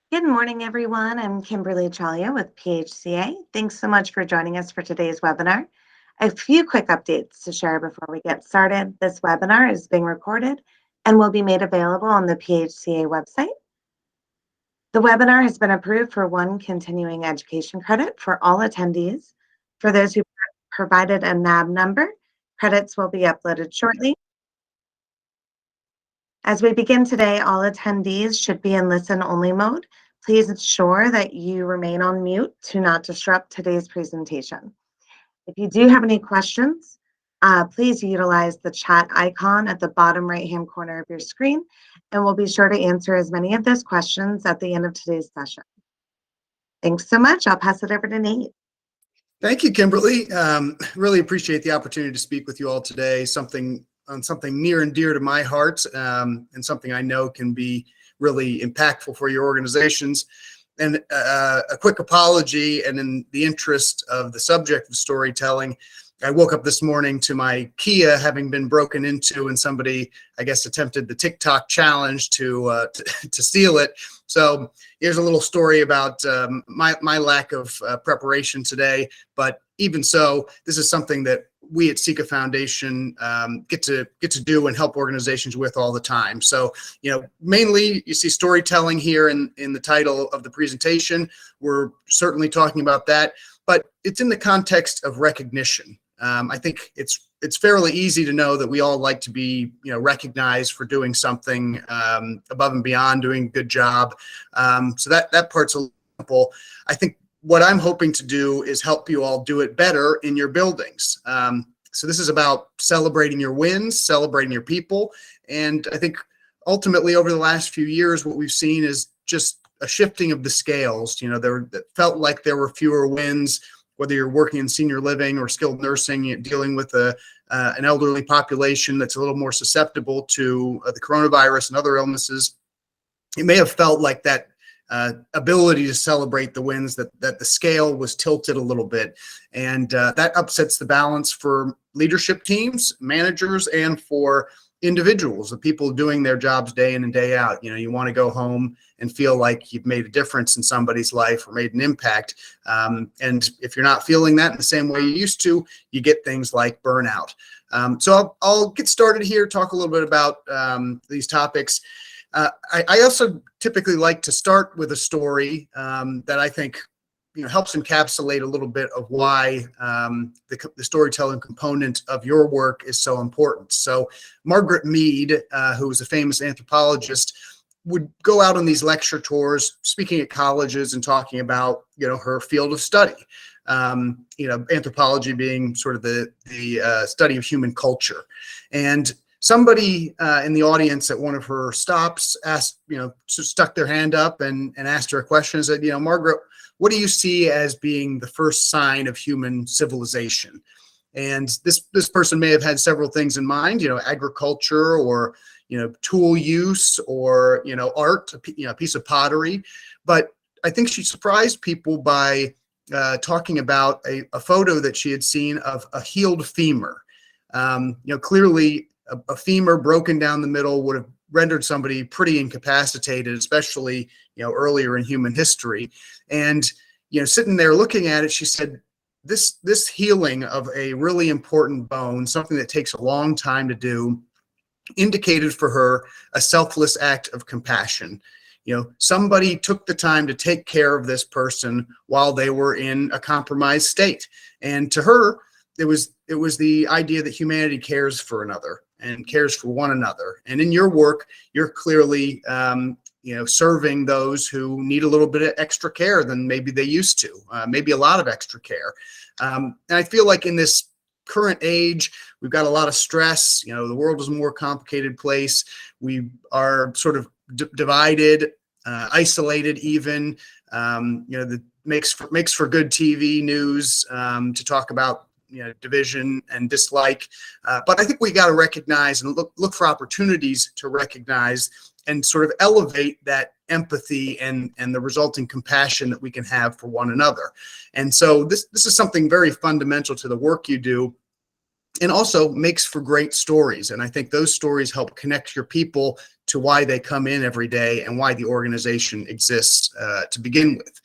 Good morning, everyone. I'm Kimberly Chalia with PHCA. Thanks so much for joining us for today's webinar. A few quick updates to share before we get started. This webinar is being recorded and will be made available on the PHCA website. The webinar has been approved for one continuing education credit for all attendees. For those who provided a NAB number, credits will be uploaded shortly. As we begin today, all attendees should be in listen-only mode. Please ensure that you remain on mute to not disrupt today's presentation. If you do have any questions, please utilize the chat icon at the bottom right-hand corner of your screen, and we'll be sure to answer as many of those questions at the end of today's session. Thanks so much. I'll pass it over to Nate. Thank you, Kimberly. Really appreciate the opportunity to speak with you all today. Something near and dear to my heart, and something I know can be really impactful for your organizations. And a quick apology, and in the interest of the subject of storytelling, I woke up this morning to my Kia having been broken into, and somebody, I guess, attempted the TikTok challenge to steal it. So here's a little story about my lack of preparation today. But even so, this is something that we at Sika Foundation get to do and help organizations with all the time. So, mainly you see storytelling here in the title of the presentation. We're certainly talking about that, but it's in the context of recognition. I think it's fairly easy to know that we all like to be, recognized for doing something above and beyond, doing a good job. So that part's a little simple. I think what I'm hoping to do is help you all do it better in your buildings. So this is about celebrating your wins, celebrating your people. And I think ultimately over the last few years, what we've seen is just a shifting of the scales. There felt like there were fewer wins, whether you're working in senior living or skilled nursing, dealing with an elderly population that's a little more susceptible to the coronavirus and other illnesses. It may have felt like that ability to celebrate the wins, that the scale was tilted a little bit. And that upsets the balance for leadership teams, managers, and for individuals, the people doing their jobs day in and day out. You want to go home and feel like you've made a difference in somebody's life or made an impact. And if you're not feeling that in the same way you used to, you get things like burnout. So I'll get started here, talk a little bit about these topics. I also typically like to start with a story that I think helps encapsulate a little bit of why the storytelling component of your work is so important. So Margaret Mead, who was a famous anthropologist, would go out on these lecture tours, speaking at colleges and talking about her field of study. Anthropology being sort of the study of human culture. And somebody in the audience at one of her stops asked, stuck their hand up and asked her a question. Said, Margaret, what do you see as being the first sign of human civilization? And this person may have had several things in mind, agriculture or, tool use or, art, a piece of pottery. But I think she surprised people by talking about a photo that she had seen of a healed femur. Clearly a femur broken down the middle would have rendered somebody pretty incapacitated, especially, earlier in human history. And, sitting there looking at it, she said, this healing of a really important bone, something that takes a long time to do, indicated for her a selfless act of compassion. Somebody took the time to take care of this person while they were in a compromised state. And to her, it was the idea that humanity cares for another and cares for one another. And in your work, you're clearly, serving those who need a little bit of extra care than maybe they used to, maybe a lot of extra care. And I feel like in this current age, we've got a lot of stress. The world is a more complicated place. We are sort of divided, isolated even. That makes for good TV news to talk about division and dislike. But I think we got to recognize and look for opportunities to recognize and sort of elevate that empathy and the resulting compassion that we can have for one another. And so this is something very fundamental to the work you do, and also makes for great stories. And I think those stories help connect your people to why they come in every day and why the organization exists to begin with.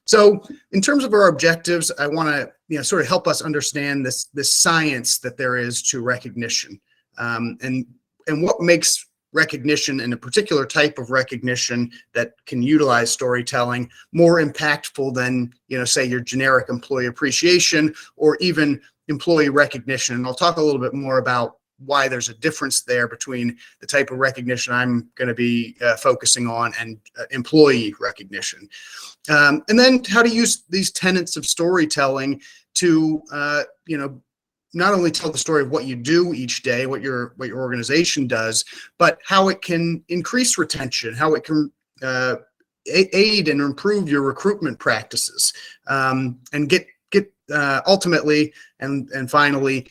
So in terms of our objectives, I want to sort of help us understand this science that there is to recognition, and what makes recognition, and a particular type of recognition that can utilize storytelling, more impactful than, say, your generic employee appreciation or even employee recognition. And I'll talk a little bit more about why there's a difference there between the type of recognition I'm going to be focusing on and employee recognition. And then how to use these tenets of storytelling to, not only tell the story of what you do each day, what your organization does, but how it can increase retention, how it can aid and improve your recruitment practices, and get ultimately and finally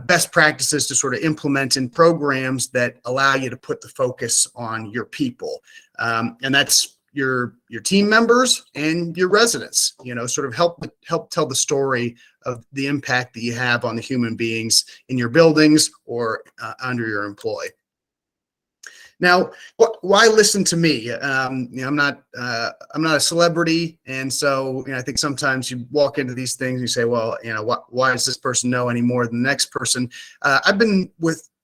best practices to sort of implement in programs that allow you to put the focus on your people, and that's your team members and your residents. Sort of help tell the story of the impact that you have on the human beings in your buildings or under your employ. Now, why listen to me? I'm not a celebrity, and so I think sometimes you walk into these things and you say, well, why does this person know any more than the next person? I've been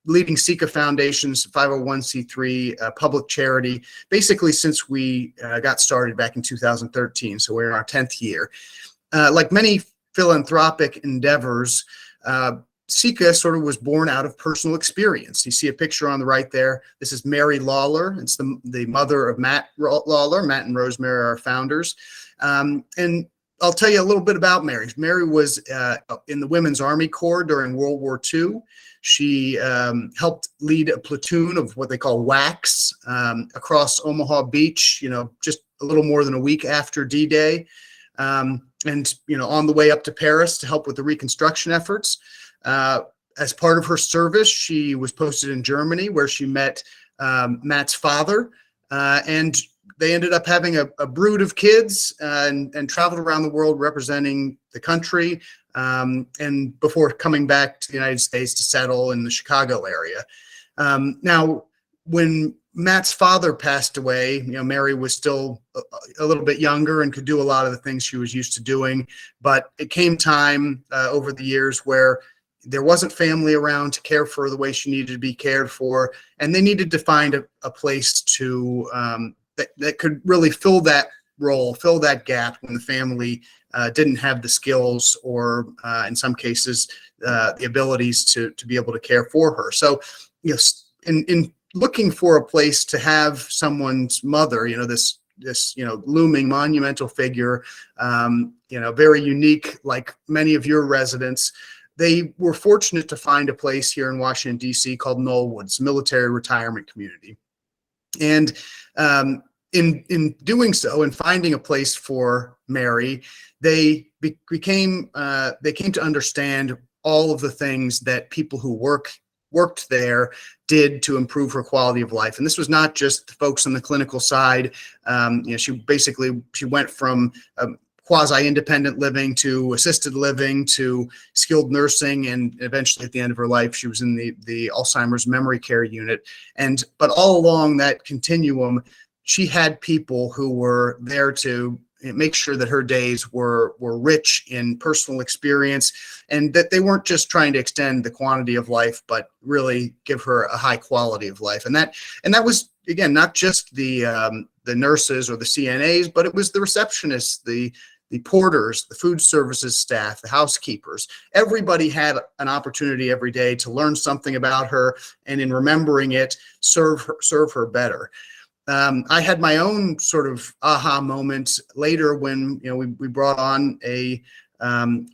leading Sika Foundation's 501c3 public charity basically since we got started back in 2013. So we're in our 10th year. Like many philanthropic endeavors, Sika sort of was born out of personal experience. You see a picture on the right there. This is Mary Lawler. It's the mother of Matt Lawler. Matt and Rosemary are our founders. And I'll tell you a little bit about Mary. Mary was in the Women's Army Corps during World War II. She helped lead a platoon of what they call WACs across Omaha Beach, just a little more than a week after D-Day. And on the way up to Paris to help with the reconstruction efforts. As part of her service, she was posted in Germany, where she met Matt's father, and they ended up having a brood of kids and traveled around the world representing the country, and before coming back to the United States to settle in the Chicago area. Now, when Matt's father passed away, Mary was still a little bit younger and could do a lot of the things she was used to doing, but it came time over the years where there wasn't family around to care for the way she needed to be cared for, and they needed to find a place to that could really fill that role, fill that gap when the family didn't have the skills or in some cases the abilities to be able to care for her. So in looking for a place to have someone's mother, this looming monumental figure, very unique, like many of your residents, they were fortunate to find a place here in Washington, D.C. called Knollwoods, military retirement community. And in doing so and finding a place for Mary, they came to understand all of the things that people who worked there did to improve her quality of life. And this was not just the folks on the clinical side. She went from quasi-independent living to assisted living to skilled nursing, and eventually at the end of her life she was in the Alzheimer's memory care unit. But all along that continuum, she had people who were there to make sure that her days were rich in personal experience, and that they weren't just trying to extend the quantity of life, but really give her a high quality of life. And that was, again, not just the nurses or the CNAs, but it was the receptionists, the porters, the food services staff, the housekeepers. Everybody had an opportunity every day to learn something about her, and in remembering it, serve her better. I had my own sort of aha moment later when we brought on a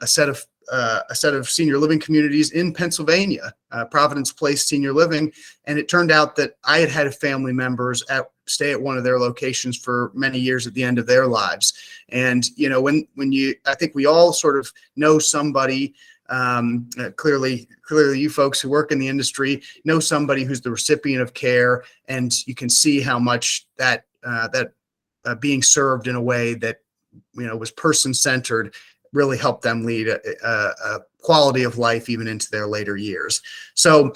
set of senior living communities in Pennsylvania, Providence Place Senior Living, and it turned out that I had family members stay at one of their locations for many years at the end of their lives. And I think we all sort of know somebody. Clearly you folks who work in the industry know somebody who's the recipient of care, and you can see how much that being served in a way that was person-centered really helped them lead a quality of life even into their later years. So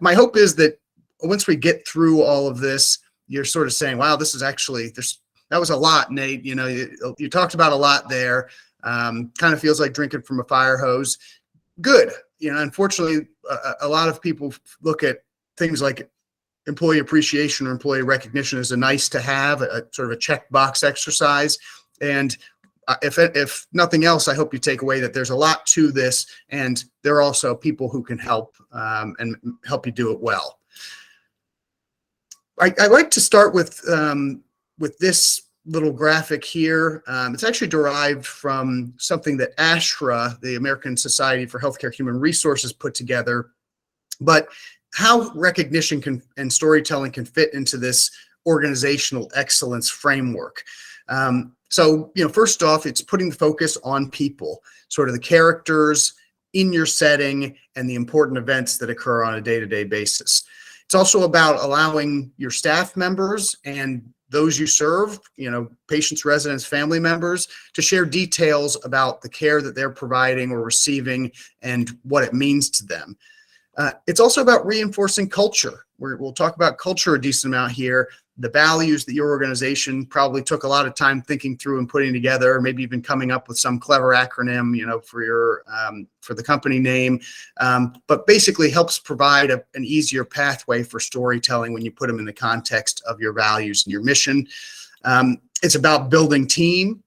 my hope is that once we get through all of this, you're sort of saying, wow, this is actually, that was a lot, Nate. You talked about a lot there. Kind of feels like drinking from a fire hose. Good. Unfortunately, a lot of people look at things like employee appreciation or employee recognition as a nice to have, a sort of a checkbox exercise. And if nothing else, I hope you take away that there's a lot to this, and there are also people who can help and help you do it well. I like to start with this little graphic here. It's actually derived from something that ASHRA, the American Society for Healthcare Human Resources, put together, but how recognition and storytelling can fit into this organizational excellence framework. So, first off, it's putting the focus on people, sort of the characters in your setting and the important events that occur on a day-to-day basis. It's also about allowing your staff members and those you serve, patients, residents, family members, to share details about the care that they're providing or receiving and what it means to them. It's also about reinforcing culture. We'll talk about culture a decent amount here. The values that your organization probably took a lot of time thinking through and putting together, maybe even coming up with some clever acronym, for the company name, but basically helps provide an easier pathway for storytelling when you put them in the context of your values and your mission. It's about building team,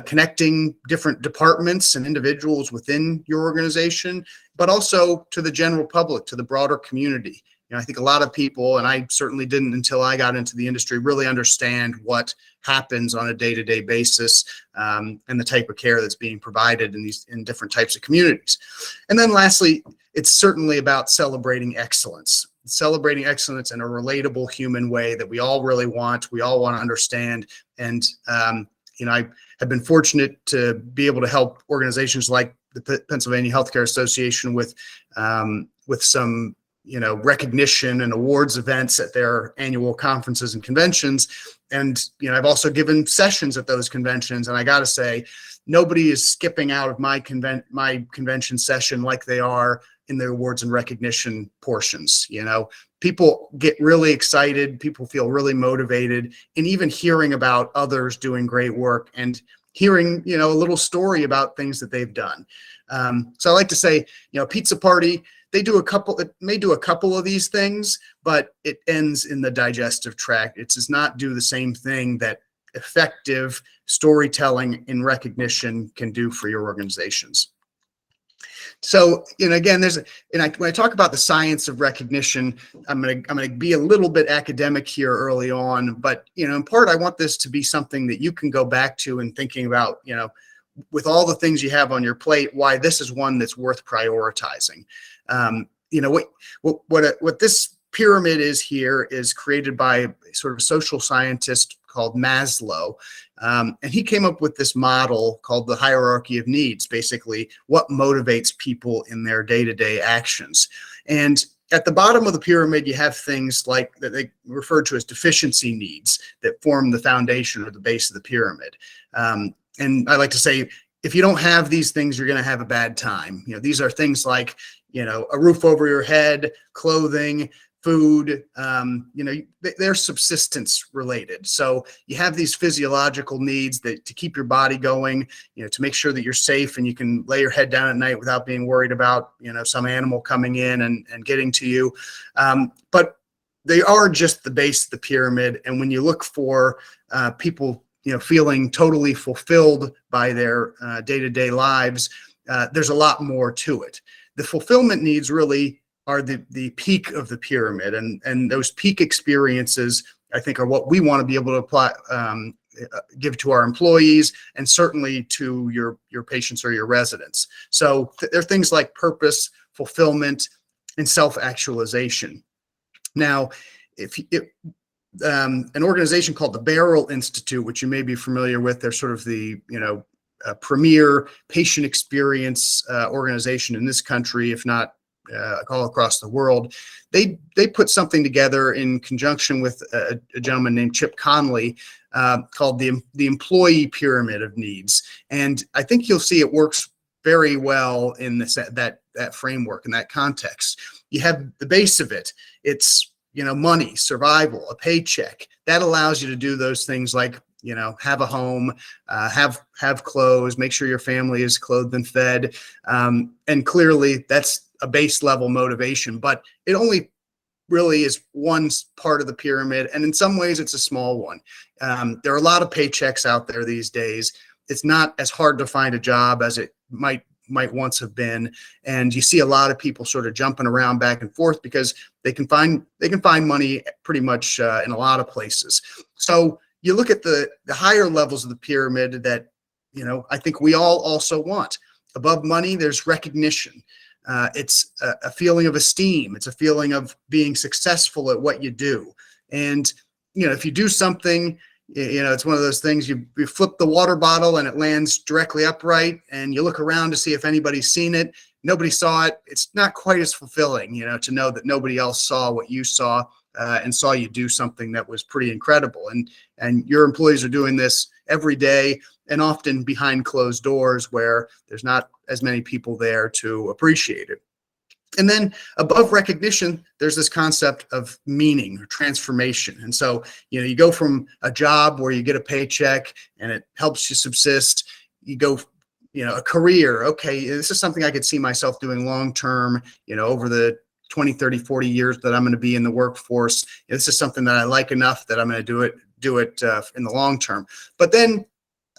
connecting different departments and individuals within your organization, but also to the general public, to the broader community. I think a lot of people, and I certainly didn't until I got into the industry, really understand what happens on a day-to-day basis and the type of care that's being provided in different types of communities. And then lastly, it's certainly about celebrating excellence in a relatable human way that we all really want, we all want to understand. And, I have been fortunate to be able to help organizations like the Pennsylvania Healthcare Association with some recognition and awards events at their annual conferences and conventions. And, I've also given sessions at those conventions. And I got to say, nobody is skipping out of my convention session like they are in the awards and recognition portions. People get really excited. People feel really motivated. And even hearing about others doing great work and hearing, a little story about things that they've done. So I like to say, pizza party, it may do a couple of these things, but it ends in the digestive tract. It does not do the same thing that effective storytelling and recognition can do for your organizations. So, again, when I talk about the science of recognition, I'm gonna be a little bit academic here early on, but in part, I want this to be something that you can go back to and thinking about, with all the things you have on your plate, why this is one that's worth prioritizing. What this pyramid is here is created by sort of a social scientist called Maslow. And he came up with this model called the hierarchy of needs, basically what motivates people in their day-to-day actions. And at the bottom of the pyramid, you have things like that they refer to as deficiency needs that form the foundation or the base of the pyramid. And I like to say, if you don't have these things, you're going to have a bad time. These are things like, a roof over your head, clothing, food, they're subsistence related. So you have these physiological needs to keep your body going, to make sure that you're safe and you can lay your head down at night without being worried about, some animal coming in and getting to you. But they are just the base of the pyramid. And when you look for people, feeling totally fulfilled by their day-to-day lives, there's a lot more to it. The fulfillment needs really are the peak of the pyramid, and those peak experiences, I think, are what we want to be able to apply, give to our employees, and certainly to your patients or your residents. So there are things like purpose, fulfillment, and self-actualization. Now, an organization called the Barrel Institute, which you may be familiar with, they're sort of the premier patient experience organization in this country, if not all across the world. They put something together in conjunction with a gentleman named Chip Conley called the employee pyramid of needs. And I think you'll see it works very well in this that framework and that context. You have the base of it. It's, money, survival, a paycheck. That allows you to do those things like, have a home, have clothes, make sure your family is clothed and fed. And clearly that's a base level motivation, but it only really is one part of the pyramid. And in some ways it's a small one. There are a lot of paychecks out there these days. It's not as hard to find a job as it might once have been. And you see a lot of people sort of jumping around back and forth because they can find money pretty much in a lot of places. So you look at the higher levels of the pyramid that, I think we all also want. Above money, there's recognition. It's a feeling of esteem. It's a feeling of being successful at what you do. And, if you do something, it's one of those things, you flip the water bottle and it lands directly upright and you look around to see if anybody's seen it. Nobody saw it. It's not quite as fulfilling, to know that nobody else saw what you saw and saw you do something that was pretty incredible. And your employees are doing this every day and often behind closed doors where there's not as many people there to appreciate it. And then above recognition, there's this concept of meaning or transformation. And so, you go from a job where you get a paycheck and it helps you subsist. You go, a career. Okay, this is something I could see myself doing long-term, over the 20, 30, 40 years that I'm going to be in the workforce. This is something that I like enough that I'm going to do it in the long term. But then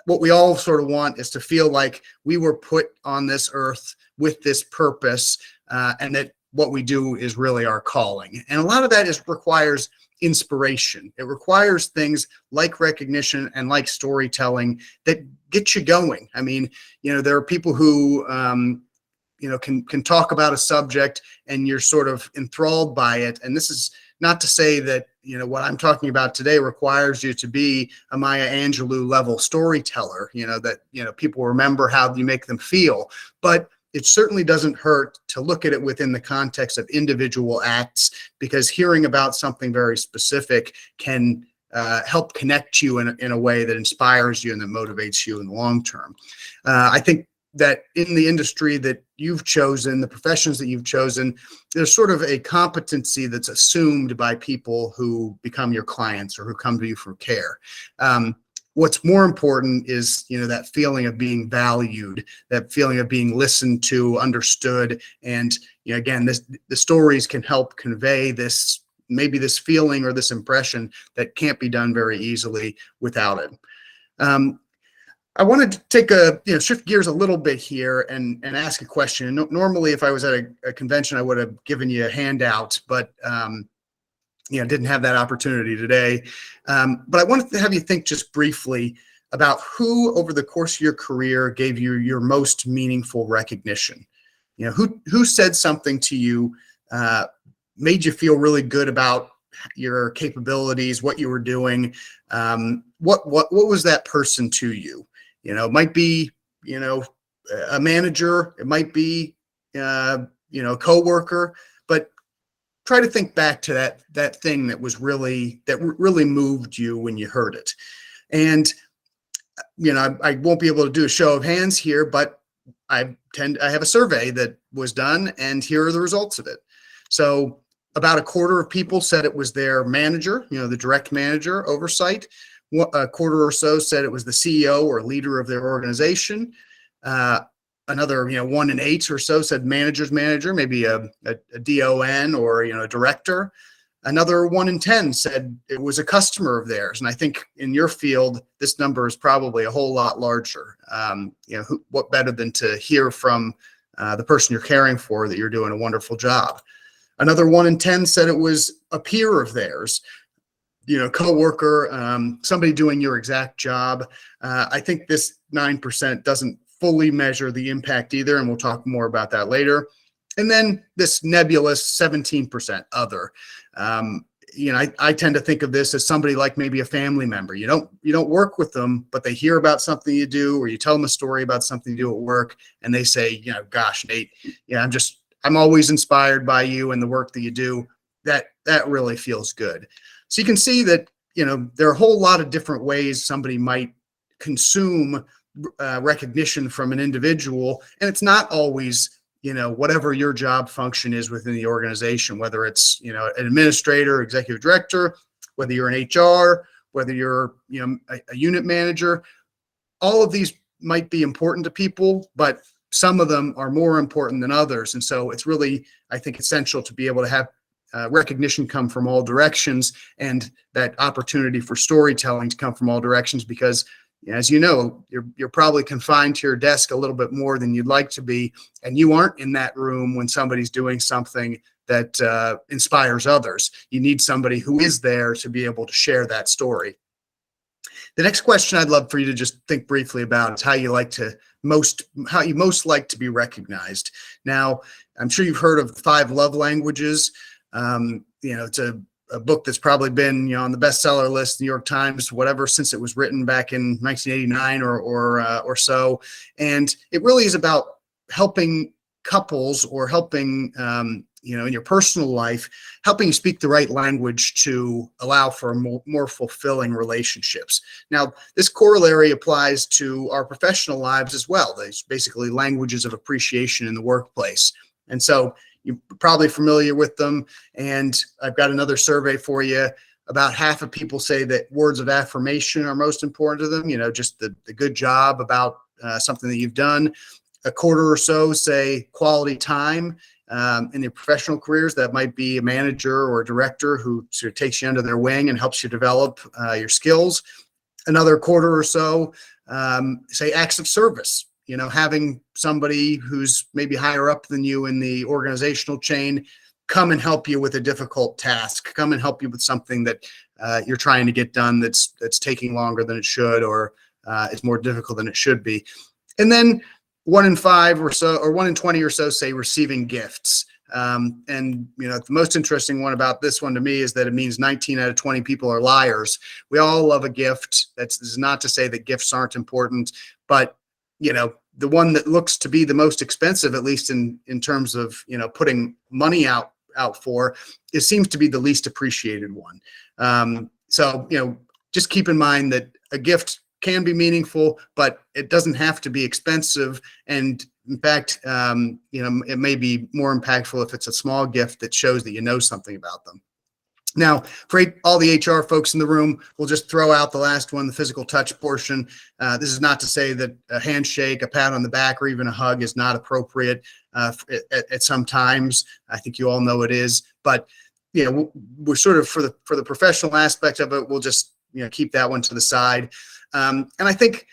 what we all sort of want is to feel like we were put on this earth with this purpose, and that what we do is really our calling. And a lot of that requires inspiration. It requires things like recognition and like storytelling that get you going. I mean, there are people who, can talk about a subject and you're sort of enthralled by it. And this is not to say that, what I'm talking about today requires you to be a Maya Angelou level storyteller, that, people remember how you make them feel. But it certainly doesn't hurt to look at it within the context of individual acts, because hearing about something very specific can help connect you in a way that inspires you and that motivates you in the long term. I think that in the industry that you've chosen, the professions that you've chosen, there's sort of a competency that's assumed by people who become your clients or who come to you for care. What's more important is, that feeling of being valued, that feeling of being listened to, understood. And, again, the stories can help convey this, maybe this feeling or this impression that can't be done very easily without it. I wanted to take shift gears a little bit here and ask a question. Normally, if I was at a convention, I would have given you a handout, but didn't have that opportunity today. But I wanted to have you think just briefly about who over the course of your career gave you your most meaningful recognition. Who said something to you, made you feel really good about your capabilities, what you were doing. What was that person to you? It might be, a manager, it might be, a coworker, but try to think back to that thing that really moved you when you heard it. And, I won't be able to do a show of hands here, but I have a survey that was done, and here are the results of it. So about a quarter of people said it was their manager, the direct manager oversight. A quarter or so said it was the CEO or leader of their organization. Another, 1 in 8 or so said manager's manager, maybe a DON or, a director. Another 1 in 10 said it was a customer of theirs. And I think in your field, this number is probably a whole lot larger. What better than to hear from the person you're caring for that you're doing a wonderful job. Another 1 in 10 said it was a peer of theirs. Coworker, somebody doing your exact job. I think this 9% doesn't fully measure the impact either, and we'll talk more about that later. And then this nebulous 17% other. I tend to think of this as somebody like maybe a family member. You don't work with them, but they hear about something you do, or you tell them a story about something you do at work, and they say, gosh, Nate, I'm always inspired by you and the work that you do. That really feels good. So you can see that, there are a whole lot of different ways somebody might consume recognition from an individual. And it's not always, whatever your job function is within the organization, whether it's, an administrator, executive director, whether you're in HR, whether you're, a unit manager. All of these might be important to people, but some of them are more important than others. And so it's really, I think, essential to be able to have recognition come from all directions, and that opportunity for storytelling to come from all directions, because as you know, you're probably confined to your desk a little bit more than you'd like to be, and you aren't in that room when somebody's doing something that inspires others. You need somebody who is there to be able to share that story. The next question I'd love for you to just think briefly about is how you most like to be recognized. Now, I'm sure you've heard of the 5 love languages. It's a book that's probably been, on the bestseller list, New York Times, whatever, since it was written back in 1989 or so. And it really is about helping couples, or helping, in your personal life, helping you speak the right language to allow for more fulfilling relationships. Now, this corollary applies to our professional lives as well. There's basically languages of appreciation in the workplace. And so you're probably familiar with them. And I've got another survey for you. About half of people say that words of affirmation are most important to them, just the good job about something that you've done. A quarter or so say quality time in their professional careers. That might be a manager or a director who sort of takes you under their wing and helps you develop your skills. Another quarter or so say acts of service. Having somebody who's maybe higher up than you in the organizational chain come and help you with a difficult task, come and help you with something that you're trying to get done that's taking longer than it should, or is more difficult than it should be. And then 1 in 5 or so, or 1 in 20 or so say receiving gifts. And the most interesting one about this one to me is that it means 19 out of 20 people are liars. We all love a gift. That's not to say that gifts aren't important, but the one that looks to be the most expensive, at least in terms of, putting money out for, it seems to be the least appreciated one. So just keep in mind that a gift can be meaningful, but it doesn't have to be expensive. And in fact, it may be more impactful if it's a small gift that shows that you know something about them. Now, for all the HR folks in the room, we'll just throw out the last one, the physical touch portion. This is not to say that a handshake, a pat on the back, or even a hug is not appropriate at some times. I think you all know it is. But we're sort of, for the professional aspect of it, we'll just keep that one to the side. And I think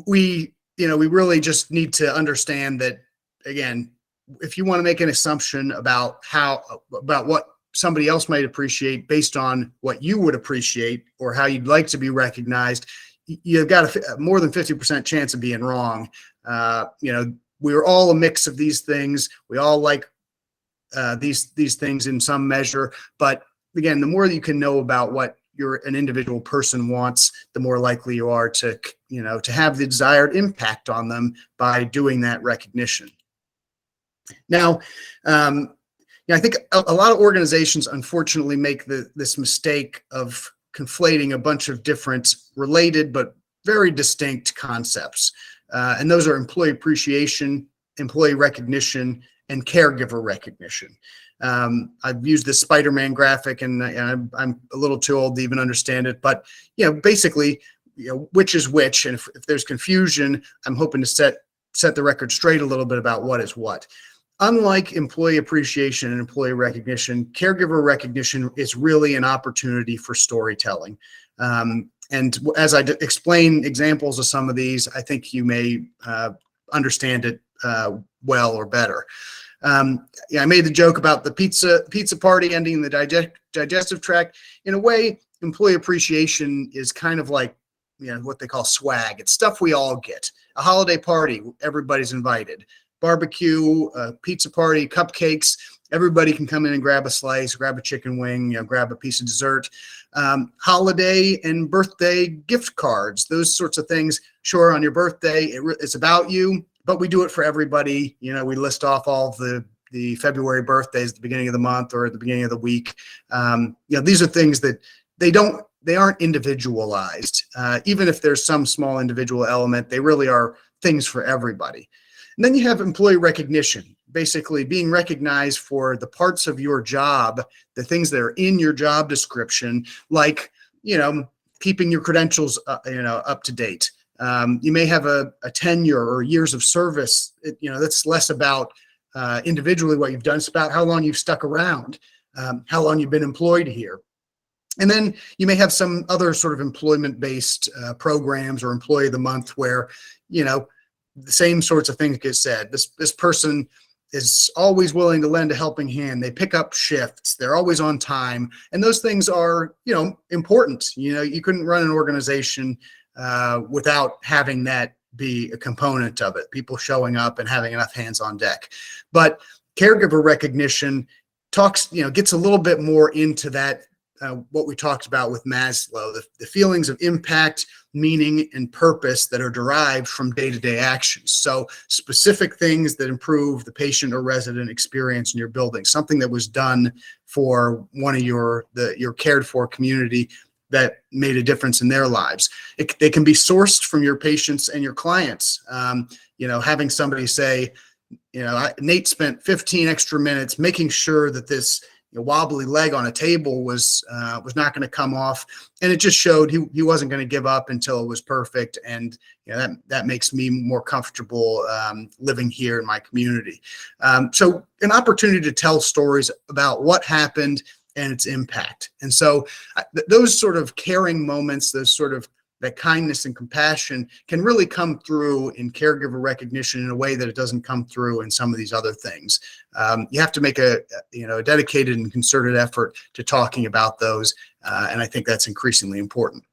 we really just need to understand that, again, if you want to make an assumption about what somebody else might appreciate based on what you would appreciate or how you'd like to be recognized, you've got a more than 50% chance of being wrong. We're all a mix of these things. We all like these things in some measure. But again, the more you can know about what an individual person wants, the more likely you are to have the desired impact on them by doing that recognition. Now, I think a lot of organizations, unfortunately, make this mistake of conflating a bunch of different related but very distinct concepts. And those are employee appreciation, employee recognition, and caregiver recognition. I've used this Spider-Man graphic, and I'm a little too old to even understand it. But basically, which is which, and if there's confusion, I'm hoping to set the record straight a little bit about what is what. Unlike employee appreciation and employee recognition, caregiver recognition is really an opportunity for storytelling. And as I explain examples of some of these, I think you may understand it well or better. I made the joke about the pizza party ending in the digestive tract. In a way, employee appreciation is kind of like what they call swag. It's stuff we all get. A holiday party, everybody's invited. Barbecue, pizza party, cupcakes, everybody can come in and grab a slice, grab a chicken wing, grab a piece of dessert. Holiday and birthday gift cards, those sorts of things. Sure, on your birthday, it's about you, but we do it for everybody. We list off all the February birthdays at the beginning of the month or at the beginning of the week. These are things that they don't they aren't individualized. Even if there's some small individual element, they really are things for everybody. And then you have employee recognition, basically being recognized for the parts of your job, the things that are in your job description, like, keeping your credentials, up to date. You may have a tenure or years of service. That's less about individually what you've done. It's about how long you've stuck around, how long you've been employed here. And then you may have some other sort of employment-based programs or employee of the month where, the same sorts of things get said. This person is always willing to lend a helping hand. They pick up shifts. They're always on time. And those things are, important. You couldn't run an organization without having that be a component of it, people showing up and having enough hands on deck. But caregiver recognition gets a little bit more into that, what we talked about with Maslow, the feelings of impact, meaning, and purpose that are derived from day-to-day actions. So specific things that improve the patient or resident experience in your building, something that was done for one of your cared for community that made a difference in their lives. They can be sourced from your patients and your clients. Having somebody say, Nate spent 15 extra minutes making sure that this wobbly leg on a table was not going to come off, and it just showed he wasn't going to give up until it was perfect. And that makes me more comfortable living here in my community. So an opportunity to tell stories about what happened and its impact. And so those sort of caring moments, that kindness and compassion can really come through in caregiver recognition in a way that it doesn't come through in some of these other things. You have to make a dedicated and concerted effort to talking about those. And I think that's increasingly important.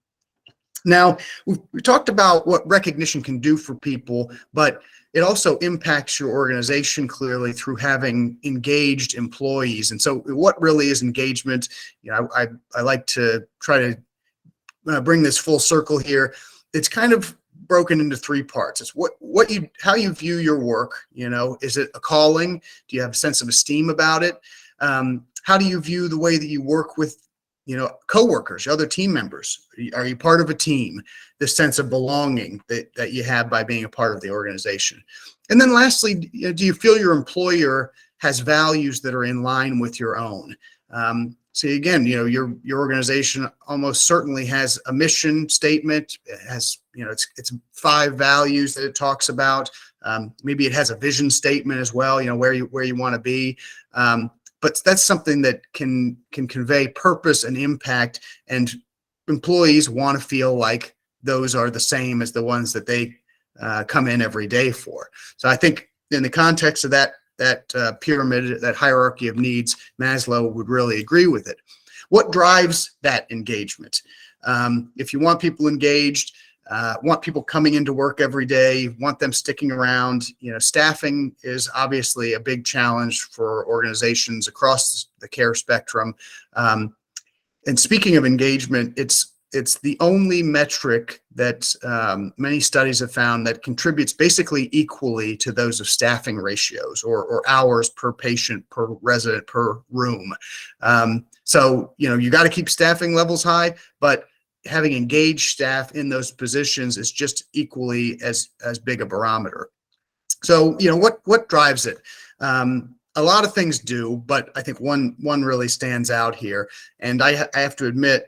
Now, we talked about what recognition can do for people, but it also impacts your organization clearly through having engaged employees. And so what really is engagement? I like to try to bring this full circle here. It's kind of broken into three parts. It's how you view your work. Is it a calling? Do you have a sense of esteem about it? How do you view the way that you work with coworkers, other team members? Are you part of a team? The sense of belonging that you have by being a part of the organization. And then lastly, do you feel your employer has values that are in line with your own? So again, your organization almost certainly has a mission statement. It has, it's 5 values that it talks about. Maybe it has a vision statement as well, where you want to be. But that's something that can convey purpose and impact, and employees want to feel like those are the same as the ones that they come in every day for. So I think in the context of that pyramid, that hierarchy of needs, Maslow would really agree with it. What drives that engagement? If you want people engaged, want people coming into work every day, want them sticking around, staffing is obviously a big challenge for organizations across the care spectrum. And speaking of engagement, it's the only metric that many studies have found that contributes basically equally to those of staffing ratios or hours per patient, per resident, per room. So, you got to keep staffing levels high, but having engaged staff in those positions is just equally as big a barometer. So, what drives it? A lot of things do, but I think one really stands out here. And I have to admit,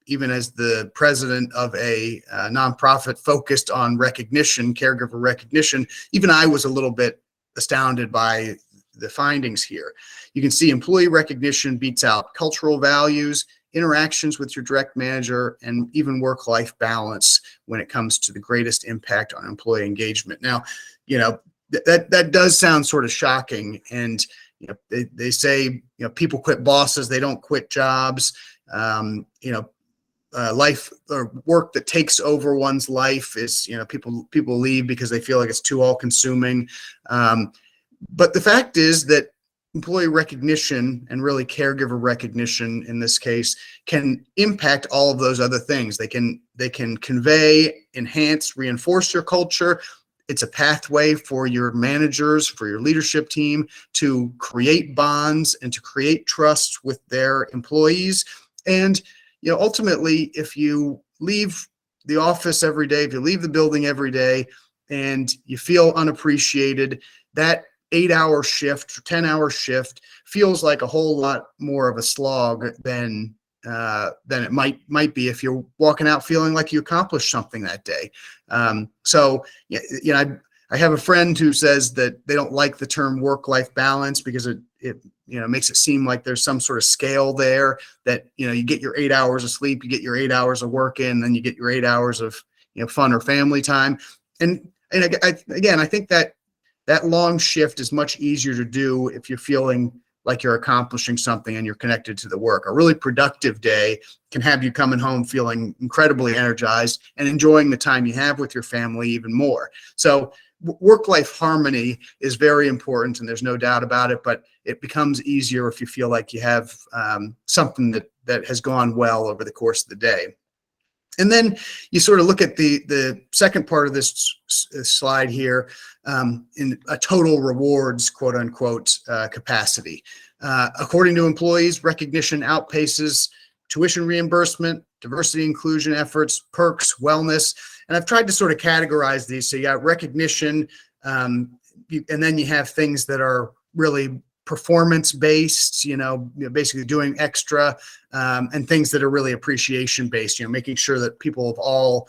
even as the president of a nonprofit focused on recognition, caregiver recognition, even I was a little bit astounded by the findings here. You can see employee recognition beats out cultural values, interactions with your direct manager, and even work-life balance when it comes to the greatest impact on employee engagement. Now, that does sound sort of shocking. And they say people quit bosses, they don't quit jobs. Life or work that takes over one's life is people leave because they feel like it's too all-consuming. But the fact is that employee recognition, and really caregiver recognition in this case, can impact all of those other things. They can convey, enhance, reinforce your culture. It's a pathway for your managers, for your leadership team to create bonds and to create trust with their employees. And ultimately, if you leave the office every day, if you leave the building every day and you feel unappreciated, that 8-hour shift or 10-hour shift feels like a whole lot more of a slog than it might be if you're walking out feeling like you accomplished something that day. So, I have a friend who says that they don't like the term work-life balance because it makes it seem like there's some sort of scale there that, you get your 8 hours of sleep, you get your 8 hours of work in, then you get your 8 hours of, fun or family time. And I think that long shift is much easier to do if you're feeling like you're accomplishing something and you're connected to the work. A really productive day can have you coming home feeling incredibly energized and enjoying the time you have with your family even more. So work-life harmony is very important, and there's no doubt about it, but it becomes easier if you feel like you have something that has gone well over the course of the day. And then you sort of look at the second part of this slide here in a total rewards, quote unquote, capacity. According to employees, recognition outpaces tuition reimbursement, diversity inclusion efforts, perks, wellness. And I've tried to sort of categorize these. So you got recognition, and then you have things that are really performance-based, basically doing extra, and things that are really appreciation-based, making sure that people of all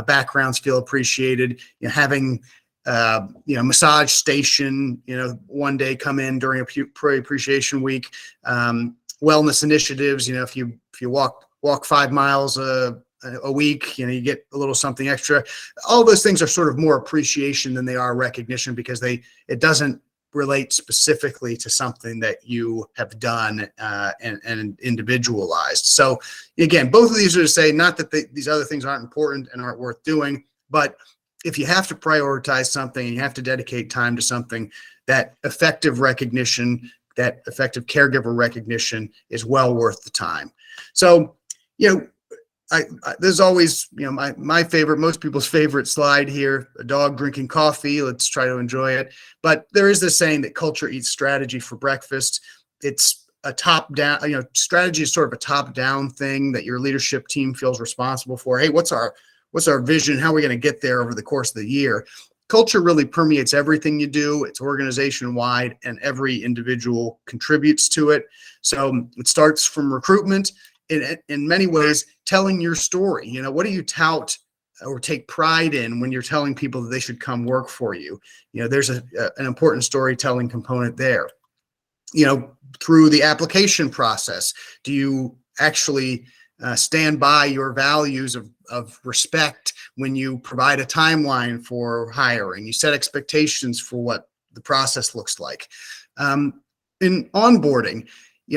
backgrounds feel appreciated, having massage station, one day come in during employee appreciation week, wellness initiatives, if you walk 5 miles a week, you get a little something extra. All those things are sort of more appreciation than they are recognition, because it doesn't relate specifically to something that you have done and individualized. So again, both of these are to say, not that these other things aren't important and aren't worth doing, but if you have to prioritize something and you have to dedicate time to something, that effective recognition, that effective caregiver recognition is well worth the time. So, there's always, my favorite, most people's favorite slide here, a dog drinking coffee. Let's try to enjoy it. But there is this saying that culture eats strategy for breakfast. It's a top down, strategy is sort of a top down thing that your leadership team feels responsible for. Hey, what's our vision? How are we going to get there over the course of the year? Culture really permeates everything you do. It's organization wide, and every individual contributes to it. So it starts from recruitment. In many ways, telling your story. What do you tout or take pride in when you're telling people that they should come work for you? There's an important storytelling component there. Through the application process, do you actually stand by your values of respect when you provide a timeline for hiring? You set expectations for what the process looks like. In onboarding,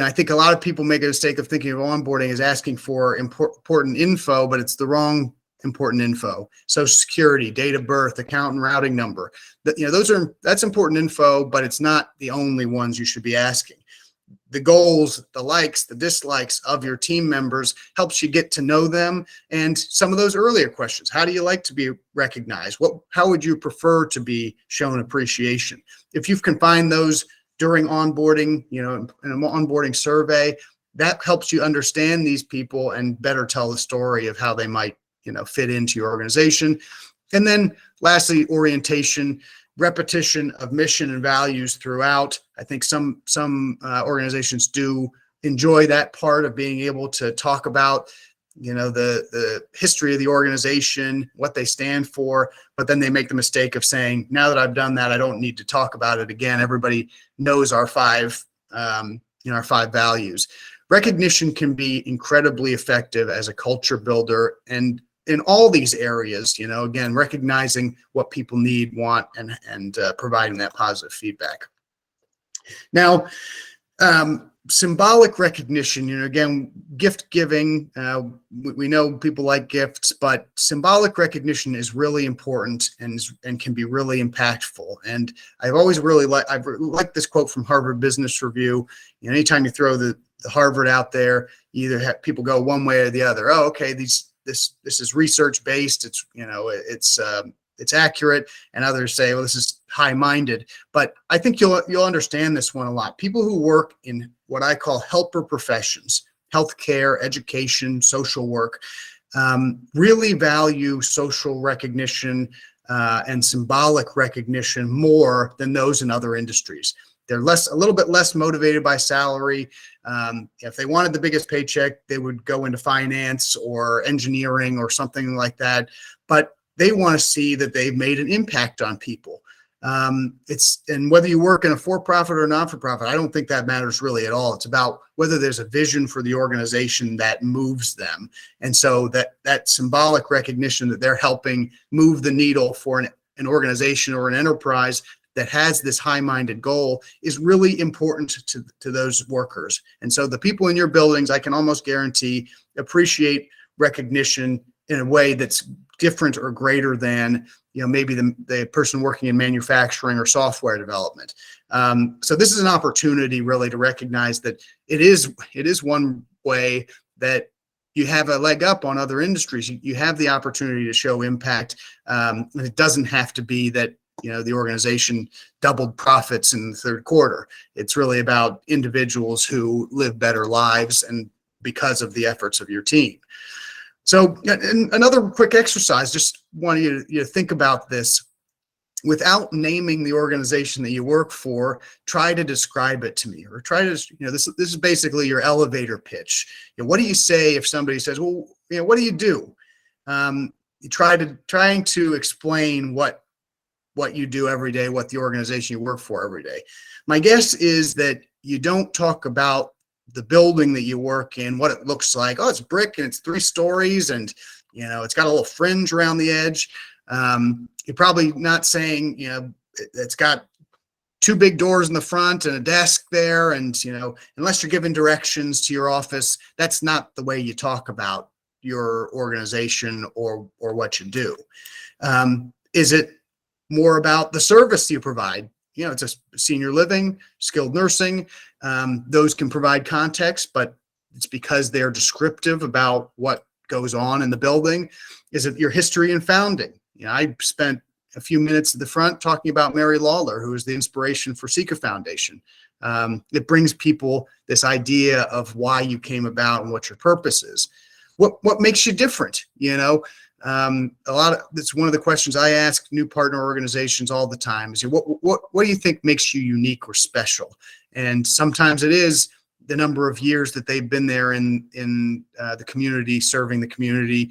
I think a lot of people make a mistake of thinking of onboarding as asking for important info, but it's the wrong important info. Social security, date of birth, account and routing number. That's important info, but it's not the only ones you should be asking. The goals, the likes, the dislikes of your team members helps you get to know them. And some of those earlier questions: how do you like to be recognized? How would you prefer to be shown appreciation? If you can find those during onboarding, in an onboarding survey, that helps you understand these people and better tell the story of how they might, fit into your organization. And then lastly, orientation, repetition of mission and values throughout. I think some organizations do enjoy that part of being able to talk about, the history of the organization, what they stand for, but then they make the mistake of saying, now that I've done that, I don't need to talk about it again. Everybody knows our five values. Recognition can be incredibly effective as a culture builder, and in all these areas, again, recognizing what people need, want, and providing that positive feedback. Now, symbolic recognition, again, gift giving, we know people like gifts, but symbolic recognition is really important and can be really impactful. And I've liked this quote from Harvard Business Review. Anytime you throw the Harvard out there, you either have people go one way or the other. Oh, okay, this is research based. It's accurate, and others say, well, this is high-minded. But I think you'll understand this one a lot. People who work in what I call helper professions, healthcare, education, social work, really value social recognition and symbolic recognition more than those in other industries. They're a little bit less motivated by salary. If they wanted the biggest paycheck, they would go into finance or engineering or something like that. But they want to see that they've made an impact on people. And whether you work in a for-profit or non-for-profit, I don't think that matters really at all. It's about whether there's a vision for the organization that moves them. And so that symbolic recognition that they're helping move the needle for an organization or an enterprise that has this high-minded goal is really important to those workers. And so the people in your buildings, I can almost guarantee, appreciate recognition in a way that's different or greater than maybe the person working in manufacturing or software development. So this is an opportunity really to recognize that it is one way that you have a leg up on other industries. You have the opportunity to show impact. And it doesn't have to be that the organization doubled profits in the third quarter. It's really about individuals who live better lives and because of the efforts of your team. So another quick exercise, just want you to think about this. Without naming the organization that you work for, try to describe it to me, or try to, this is basically your elevator pitch. What do you say if somebody says, well, what do you do? You trying to explain what you do every day, what the organization you work for every day. My guess is that you don't talk about the building that you work in, what it looks like. Oh, it's brick and it's 3 stories and, it's got a little fringe around the edge. You're probably not saying, it's got 2 big doors in the front and a desk there. And, unless you're giving directions to your office, that's not the way you talk about your organization or what you do. Is it more about the service you provide? It's a senior living, skilled nursing. Those can provide context, but it's because they're descriptive about what goes on in the building. Is it your history and founding? I spent a few minutes at the front talking about Mary Lawler, who is the inspiration for Sika Foundation. It brings people this idea of why you came about and what your purpose is. What makes you different? That's one of the questions I ask new partner organizations all the time is, what do you think makes you unique or special? And sometimes it is the number of years that they've been there in the community, serving the community.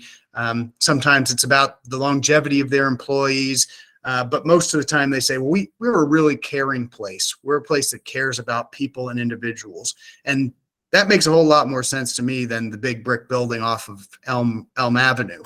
Sometimes it's about the longevity of their employees. But most of the time they say, well, we're a really caring place. We're a place that cares about people and individuals. And that makes a whole lot more sense to me than the big brick building off of Elm Avenue.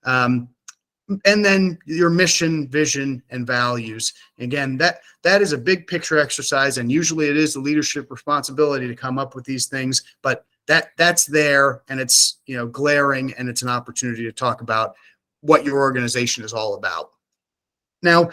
And then your mission, vision, and values. Again, that is a big picture exercise, and usually it is the leadership responsibility to come up with these things, but that's there, and it's glaring, and it's an opportunity to talk about what your organization is all about. Now,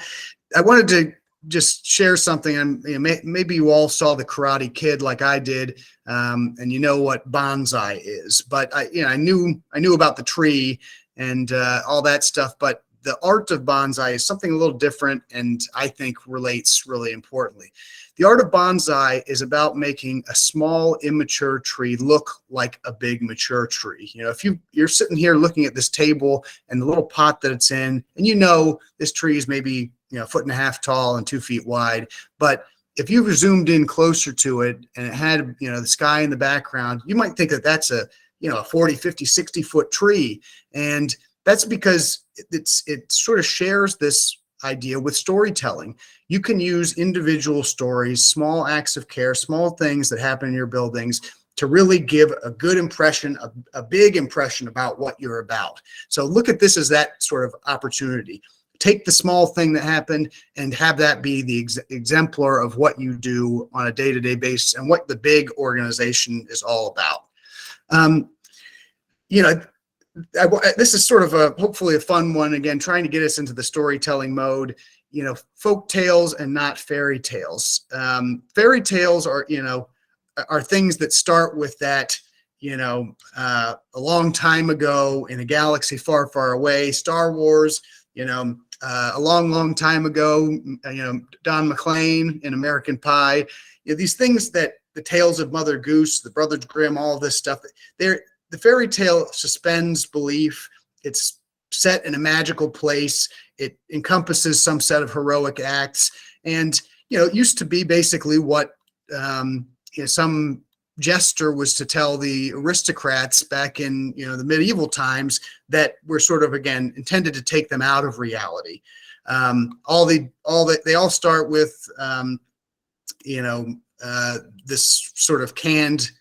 I wanted to just share something, and maybe you all saw The Karate Kid like I did, and you know what bonsai is, but I knew about the tree and all that stuff, but the art of bonsai is something a little different, and I think relates really importantly. The art of bonsai is about making a small immature tree look like a big mature tree. If you're sitting here looking at this table and the little pot that it's in, and this tree is maybe 1.5 feet tall and 2 feet wide, but if you zoomed in closer to it and it had the sky in the background, you might think that that's a 40, 50, 60 foot tree. And that's because it sort of shares this idea with storytelling. You can use individual stories, small acts of care, small things that happen in your buildings to really give a good impression, a big impression about what you're about. So look at this as that sort of opportunity. Take the small thing that happened and have that be the exemplar of what you do on a day-to-day basis and what the big organization is all about. This is sort of hopefully a fun one, again, trying to get us into the storytelling mode. Folk tales and not fairy tales. Fairy tales are things that start with that, a long time ago in a galaxy far, far away, Star Wars, a long, long time ago, Don McLean in American Pie. These things that the tales of Mother Goose, the Brothers Grimm, all this stuff. The fairy tale suspends belief. It's set in a magical place. It encompasses some set of heroic acts. And, it used to be basically what some jester was to tell the aristocrats back in, the medieval times that were sort of, again, intended to take them out of reality. They all start with, this sort of canned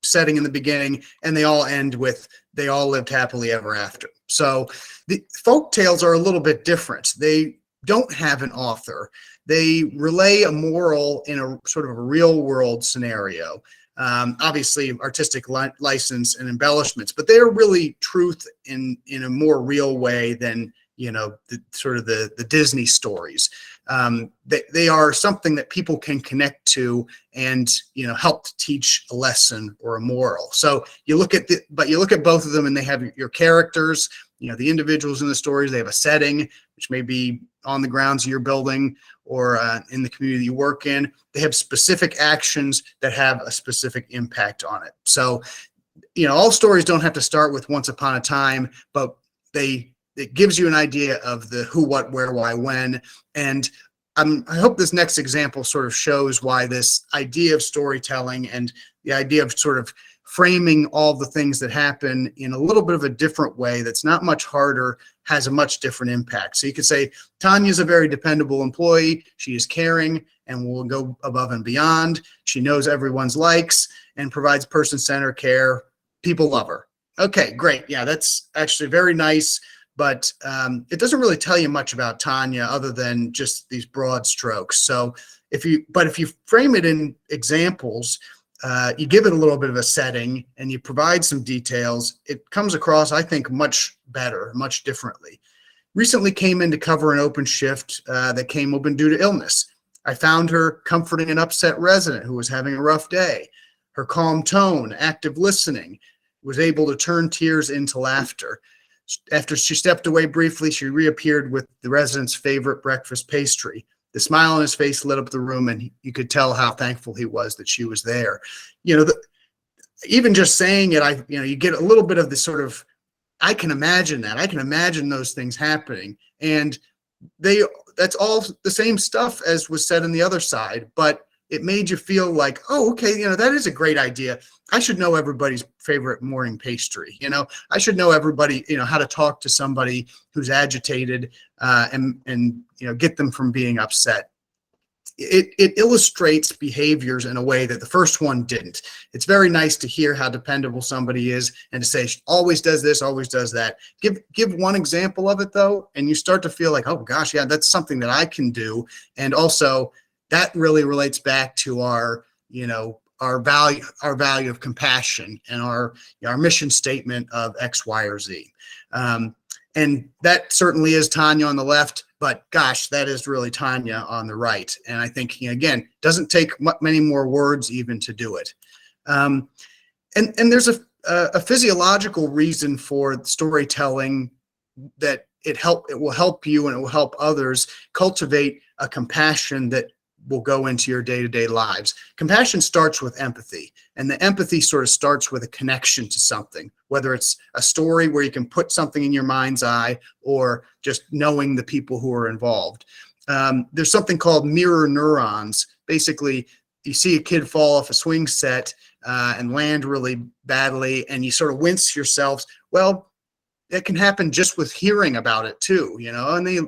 setting in the beginning, and they all end with they all lived happily ever after. So the folk tales are a little bit different. They don't have an author. They relay a moral in a sort of a real world scenario. Obviously artistic license and embellishments, but they are really truth in a more real way than the Disney stories. They are something that people can connect to and help to teach a lesson or a moral. So you look at both of them, and they have your characters, the individuals in the stories. They have a setting, which may be on the grounds of your building or in the community you work in. They have specific actions that have a specific impact on it. So all stories don't have to start with once upon a time, but it gives you an idea of the who, what, where, why, when. And I hope this next example sort of shows why this idea of storytelling and the idea of sort of framing all the things that happen in a little bit of a different way that's not much harder has a much different impact. So you could say, Tanya's a very dependable employee. She is caring and will go above and beyond. She knows everyone's likes and provides person-centered care. People love her. Okay, great. Yeah, that's actually very nice. But it doesn't really tell you much about Tanya other than just these broad strokes. So if you frame it in examples, you give it a little bit of a setting and you provide some details, it comes across, I think, much better, much differently. Recently came in to cover an open shift that came open due to illness. I found her comforting an upset resident who was having a rough day. Her calm tone, active listening, was able to turn tears into laughter. After she stepped away briefly, she reappeared with the resident's favorite breakfast pastry. The smile on his face lit up the room, and you could tell how thankful he was that she was there. Even just saying it, you get a little bit of this sort of, I can imagine that. I can imagine those things happening. And that's all the same stuff as was said on the other side, but it made you feel like, oh, okay, that is a great idea. I should know everybody's favorite morning pastry. I should know everybody, how to talk to somebody who's agitated and get them from being upset. It illustrates behaviors in a way that the first one didn't. It's very nice to hear how dependable somebody is and to say she always does this, always does that. Give one example of it though, and you start to feel like, oh gosh, yeah, that's something that I can do. And also that really relates back to our value of compassion and our mission statement of X, Y, or Z. And that certainly is Tanya on the left, but gosh, that is really Tanya on the right. And I think, again, doesn't take many more words even to do it. And there's a physiological reason for storytelling that it will help you and it will help others cultivate a compassion that will go into your day-to-day lives. Compassion starts with empathy, and the empathy sort of starts with a connection to something, whether it's a story where you can put something in your mind's eye or just knowing the people who are involved. There's something called mirror neurons. Basically, you see a kid fall off a swing set and land really badly, and you sort of wince yourselves. Well, it can happen just with hearing about it too, and they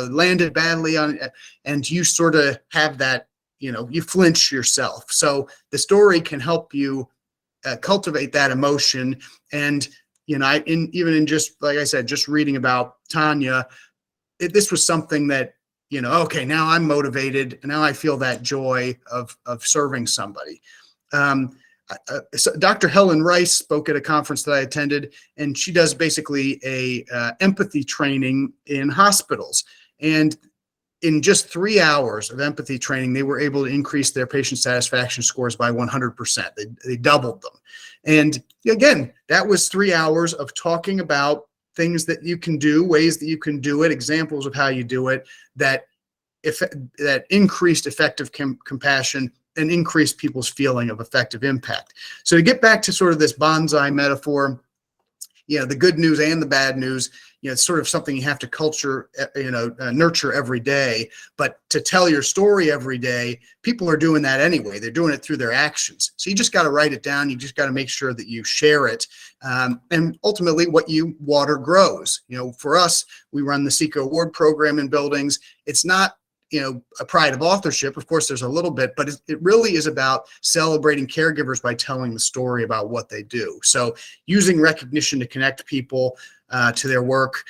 landed badly on it, and you sort of have that, you flinch yourself. So the story can help you cultivate that emotion. And, even in just, like I said, just reading about Tanya, this was something that, okay, now I'm motivated and now I feel that joy of serving somebody. So Dr. Helen Rice spoke at a conference that I attended, and she does basically a empathy training in hospitals. And in just 3 hours of empathy training, they were able to increase their patient satisfaction scores by 100%. They doubled them. And again, that was 3 hours of talking about things that you can do, ways that you can do it, examples of how you do it, that increased effective compassion and increase people's feeling of effective impact. So to get back to sort of this bonsai metaphor, the good news and the bad news, it's sort of something you have to nurture every day. But to tell your story every day, people are doing that anyway. They're doing it through their actions. So you just got to write it down. You just got to make sure that you share it. And ultimately, what you water grows. For us, we run the Seeker Award program in buildings. It's not a pride of authorship. Of course, there's a little bit, but it really is about celebrating caregivers by telling the story about what they do. So using recognition to connect people to their work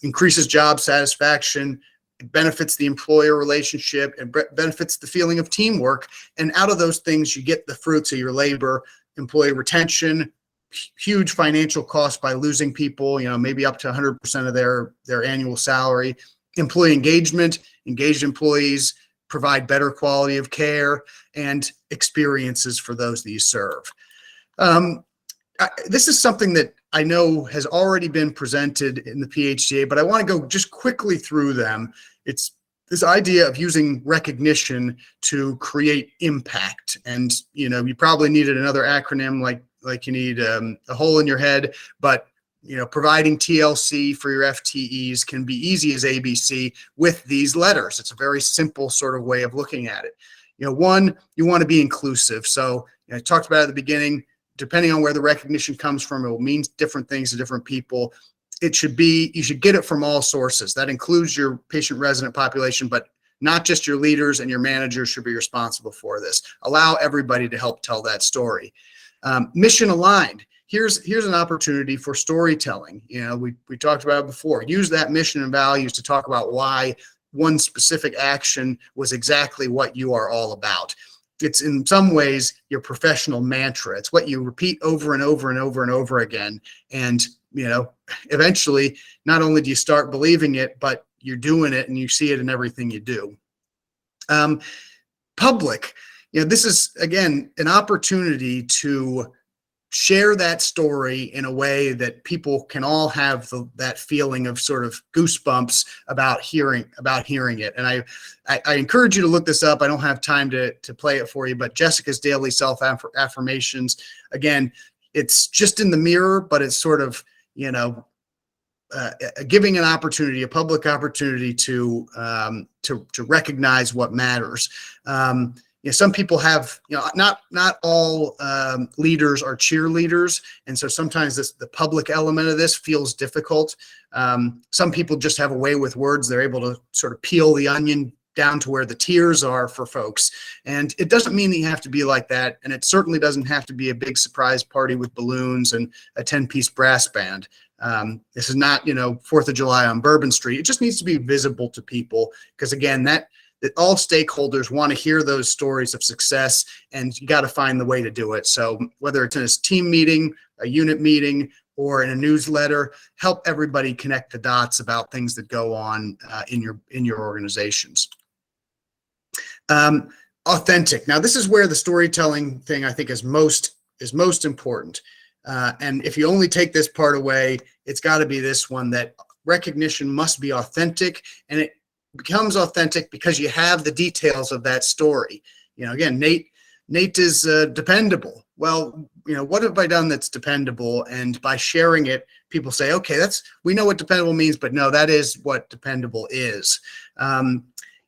increases job satisfaction, it benefits the employer relationship, and benefits the feeling of teamwork. And out of those things, you get the fruits of your labor, employee retention, huge financial costs by losing people, maybe up to 100% of their annual salary. Employee engagement, engaged employees provide better quality of care and experiences for those that you serve. This is something that I know has already been presented in the PHCA, but I want to go just quickly through them. It's this idea of using recognition to create impact. And, you probably needed another acronym like you need a hole in your head, but providing TLC for your FTEs can be easy as ABC with these letters. It's a very simple sort of way of looking at it. One, you want to be inclusive. So I talked about at the beginning, depending on where the recognition comes from, it will mean different things to different people. You should get it from all sources. That includes your patient resident population, but not just your leaders and your managers should be responsible for this. Allow everybody to help tell that story. Mission aligned. Here's an opportunity for storytelling. We talked about it before. Use that mission and values to talk about why one specific action was exactly what you are all about. It's in some ways your professional mantra. It's what you repeat over and over and over and over again. And, eventually, not only do you start believing it, but you're doing it and you see it in everything you do. Public. This is, again, an opportunity to share that story in a way that people can all have that feeling of sort of goosebumps about hearing it. And I encourage you to look this up. I don't have time to play it for you, but Jessica's daily self-affirmations, again, it's just in the mirror, but it's sort of, giving an opportunity, a public opportunity to recognize what matters. Some people have, not all leaders are cheerleaders. And so sometimes the public element of this feels difficult. Some people just have a way with words. They're able to sort of peel the onion down to where the tears are for folks. And it doesn't mean that you have to be like that. And it certainly doesn't have to be a big surprise party with balloons and a 10-piece brass band. This is not, 4th of July on Bourbon Street. It just needs to be visible to people because, again, that all stakeholders want to hear those stories of success, and you got to find the way to do it. So whether it's in a team meeting, a unit meeting, or in a newsletter, help everybody connect the dots about things that go on in your organizations. Authentic. Now, this is where the storytelling thing I think is most important. And if you only take this part away, it's got to be this one, that recognition must be authentic, and it becomes authentic because you have the details of that story. Again, Nate is dependable. Well, what have I done that's dependable? And by sharing it, people say, okay, we know what dependable means, but no, that is what dependable is.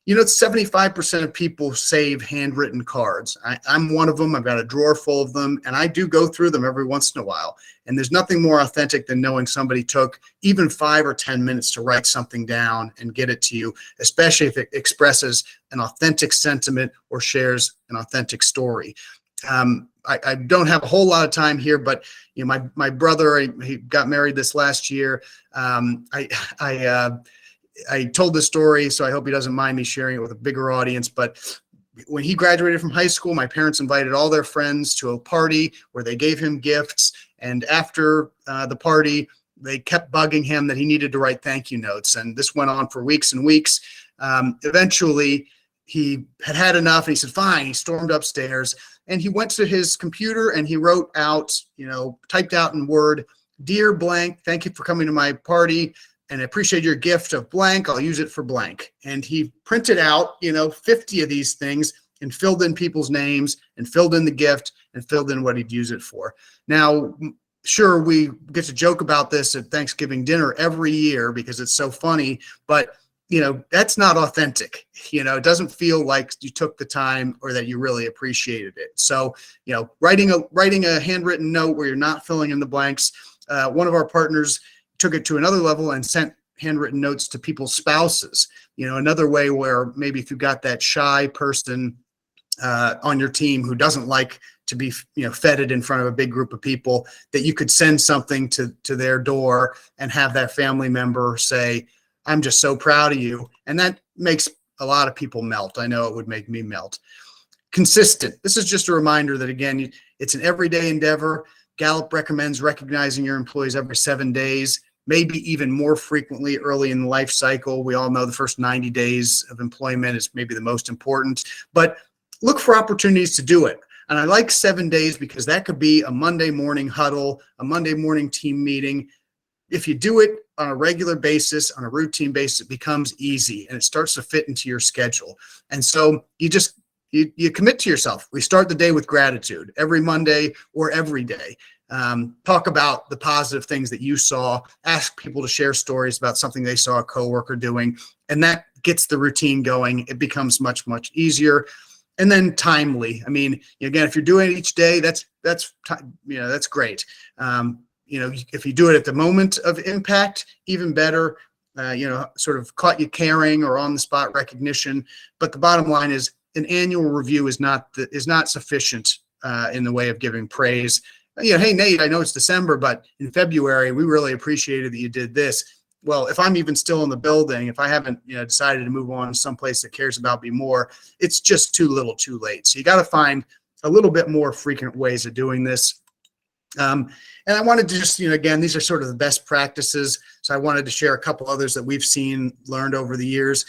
75% of people save handwritten cards. I'm one of them. I've got a drawer full of them, and I do go through them every once in a while. And there's nothing more authentic than knowing somebody took even 5 or 10 minutes to write something down and get it to you, especially if it expresses an authentic sentiment or shares an authentic story. I don't have a whole lot of time here, but my brother, he got married this last year. I told this story, so I hope he doesn't mind me sharing it with a bigger audience. But when he graduated from high school, my parents invited all their friends to a party where they gave him gifts. And after the party, they kept bugging him that he needed to write thank you notes. And this went on for weeks and weeks. Eventually, he had enough, and he said, fine. He stormed upstairs, and he went to his computer, and he wrote out, typed out in Word, "Dear blank, thank you for coming to my party, and I appreciate your gift of blank. I'll use it for blank." And he printed out, 50 of these things and filled in people's names and filled in the gift and filled in what he'd use it for. Now, sure, we get to joke about this at Thanksgiving dinner every year because it's so funny, but that's not authentic. It doesn't feel like you took the time or that you really appreciated it. So, writing a handwritten note where you're not filling in the blanks. One of our partners took it to another level and sent handwritten notes to people's spouses. Another way where maybe if you got that shy person on your team who doesn't like to be feted in front of a big group of people, that you could send something to their door and have that family member say, "I'm just so proud of you." And that makes a lot of people melt. I know it would make me melt. Consistent. This is just a reminder that, again, it's an everyday endeavor. Gallup recommends recognizing your employees every 7 days, maybe even more frequently early in the life cycle. We all know the first 90 days of employment is maybe the most important, but look for opportunities to do it. And I like 7 days because that could be a Monday morning huddle, a Monday morning team meeting. If you do it on a regular basis, on a routine basis, it becomes easy and it starts to fit into your schedule. And so you commit to yourself. We start the day with gratitude every Monday or every day. Talk about the positive things that you saw. Ask people to share stories about something they saw a coworker doing, and that gets the routine going. It becomes much, much easier. And then timely. I mean, again, if you're doing it each day, that's great. If you do it at the moment of impact, even better. Sort of caught you caring or on the spot recognition. But the bottom line is, an annual review is not sufficient in the way of giving praise. Hey, Nate, I know it's December, but in February, we really appreciated that you did this. Well, if I'm even still in the building, if I haven't decided to move on to someplace that cares about me more, it's just too little too late. So you got to find a little bit more frequent ways of doing this. And I wanted to just, again, these are sort of the best practices. So I wanted to share a couple others that we've learned over the years.